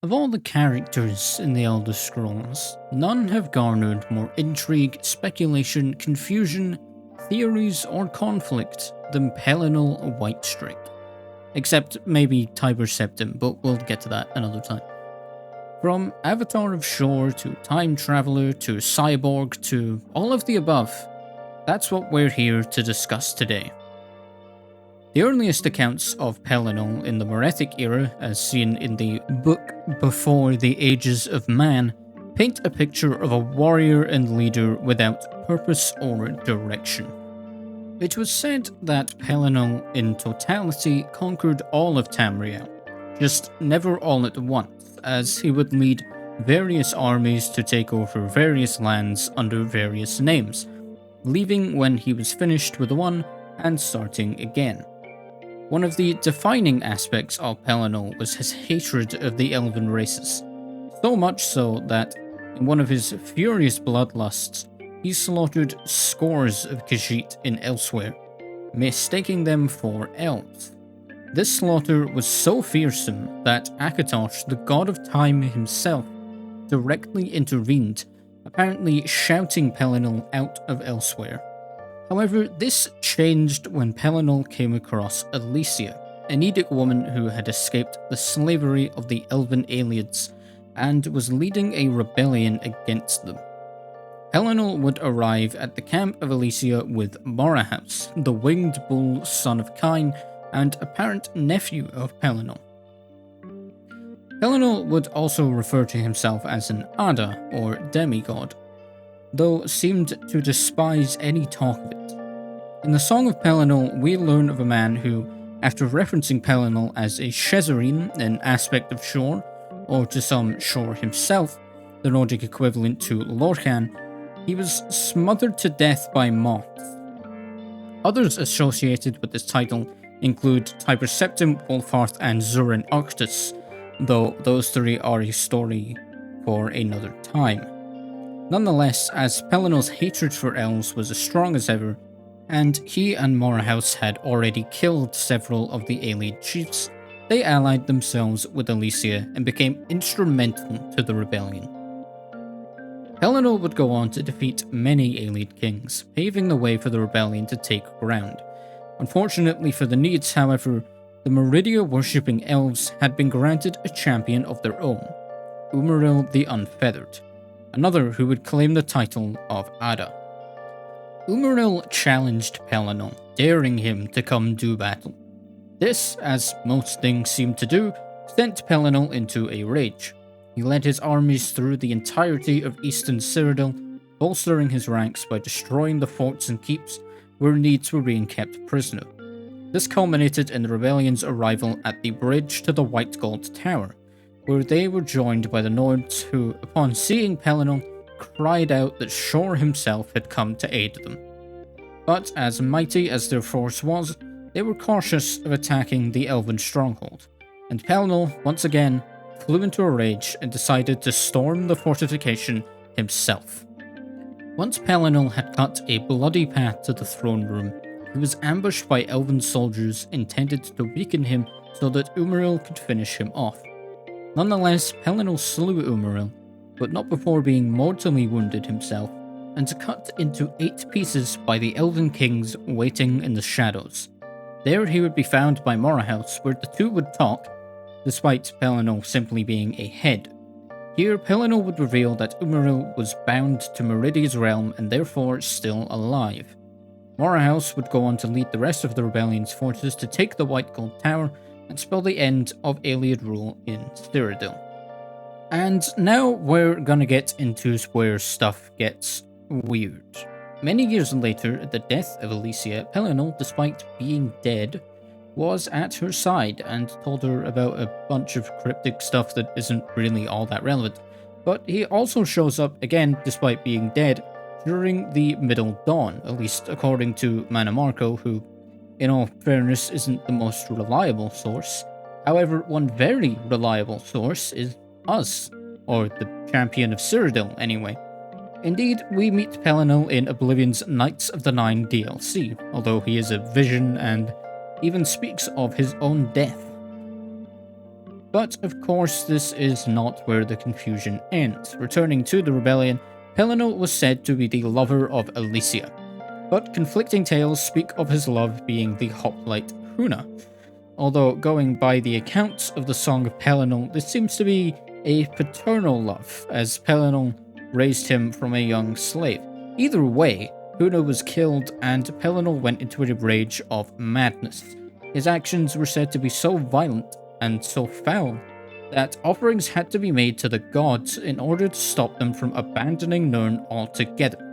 Of all the characters in the Elder Scrolls, none have garnered more intrigue, speculation, confusion, theories, or conflict than Pelinal Whitestrake. Except maybe Tiber Septim, but we'll get to that another time. From Avatar of Shore to Time Traveler to Cyborg to all of the above, that's what we're here to discuss today. The earliest accounts of Pelinal in the Merethic era, as seen in the Book Before the Ages of Man, paint a picture of a warrior and leader without purpose or direction. It was said that Pelinal in totality conquered all of Tamriel, just never all at once, as he would lead various armies to take over various lands under various names, leaving when he was finished with one and starting again. One of the defining aspects of Pelinal was his hatred of the elven races, so much so that in one of his furious bloodlusts, he slaughtered scores of Khajiit in Elsewhere, mistaking them for elves. This slaughter was so fearsome that Akatosh, the god of time himself, directly intervened, apparently shouting Pelinal out of Elsewhere. However, this changed when Pelinal came across Alicia, an Edic woman who had escaped the slavery of the elven Aelids and was leading a rebellion against them. Pelinal would arrive at the camp of Alicia with Morahouse, the winged bull son of Kain and apparent nephew of Pelinal. Pelinal would also refer to himself as an Ada, or demigod, though seemed to despise any talk of it. In the Song of Pelinal, we learn of a man who, after referencing Pelinal as a Shezarine, an aspect of Shore, or to some Shore himself, the Nordic equivalent to Lorkhan, he was smothered to death by moths. Others associated with this title include Tiber Septim, Wolfarth, and Zurin Arctus, though those three are a story for another time. Nonetheless, as Pelinal's hatred for elves was as strong as ever, and he and Morahouse had already killed several of the Aelid chiefs, they allied themselves with Alicia and became instrumental to the rebellion. Pelinal would go on to defeat many Aelid kings, paving the way for the rebellion to take ground. Unfortunately for the Needs, however, the Meridia-worshipping elves had been granted a champion of their own, Umaril the Unfeathered, another who would claim the title of Ada. Umaril challenged Pelinal, daring him to come do battle. This, as most things seemed to do, sent Pelinal into a rage. He led his armies through the entirety of eastern Cyrodiil, bolstering his ranks by destroying the forts and keeps where Needs were being kept prisoner. This culminated in the rebellion's arrival at the bridge to the White Gold Tower, where they were joined by the Nords who, upon seeing Pelinal, cried out that Shore himself had come to aid them. But as mighty as their force was, they were cautious of attacking the elven stronghold, and Pelinal, once again, flew into a rage and decided to storm the fortification himself. Once Pelinal had cut a bloody path to the throne room, he was ambushed by elven soldiers intended to weaken him so that Umaril could finish him off. Nonetheless, Pelinal slew Umaril, but not before being mortally wounded himself, and cut into 8 pieces by the elven kings waiting in the shadows. There he would be found by Morahouse, where the two would talk, despite Pelinal simply being a head. Here, Pelinal would reveal that Umaril was bound to Meridia's realm and therefore still alive. Morahouse would go on to lead the rest of the rebellion's forces to take the White Gold Tower and spell the end of Aelid rule in Cyrodiil. And now we're gonna get into where stuff gets weird. Many years later, at the death of Alicia, Pelinal, despite being dead, was at her side and told her about a bunch of cryptic stuff that isn't really all that relevant. But he also shows up again, despite being dead, during the Middle Dawn, at least according to Manamarco, who, in all fairness, isn't the most reliable source. However, one very reliable source is us, or the champion of Cyrodiil anyway. Indeed, we meet Pelinal in Oblivion's Knights of the Nine DLC, although he is a vision and even speaks of his own death. But of course, this is not where the confusion ends. Returning to the rebellion, Pelinal was said to be the lover of Alicia, but conflicting tales speak of his love being the hoplite Huna. Although, going by the accounts of the Song of Pelinal, this seems to be a paternal love, as Pelinal raised him from a young slave. Either way, Huna was killed and Pelinal went into a rage of madness. His actions were said to be so violent and so foul that offerings had to be made to the gods in order to stop them from abandoning Nirn altogether.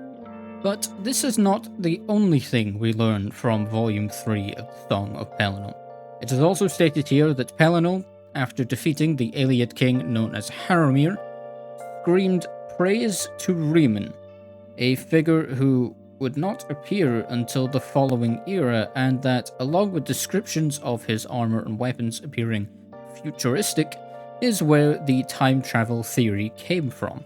But this is not the only thing we learn from Volume 3 of the Song of Pelinal. It is also stated here that Pelinal, after defeating the Iliad king known as Haramir, screamed praise to Riemann, a figure who would not appear until the following era, and that, along with descriptions of his armor and weapons appearing futuristic, is where the time travel theory came from.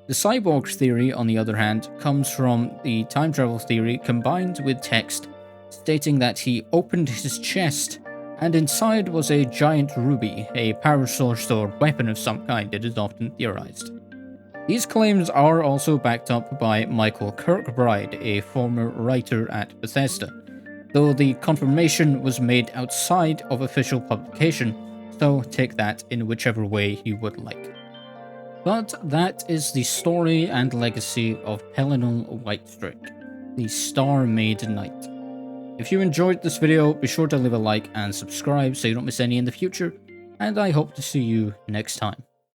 The cyborg theory, on the other hand, comes from the time travel theory combined with text stating that he opened his chest and inside was a giant ruby, a power source or weapon of some kind, it is often theorized. These claims are also backed up by Michael Kirkbride, a former writer at Bethesda, though the confirmation was made outside of official publication, so take that in whichever way you would like. But that is the story and legacy of Pelinal Whitestrake, the Star-Made Knight. If you enjoyed this video, be sure to leave a like and subscribe so you don't miss any in the future, and I hope to see you next time.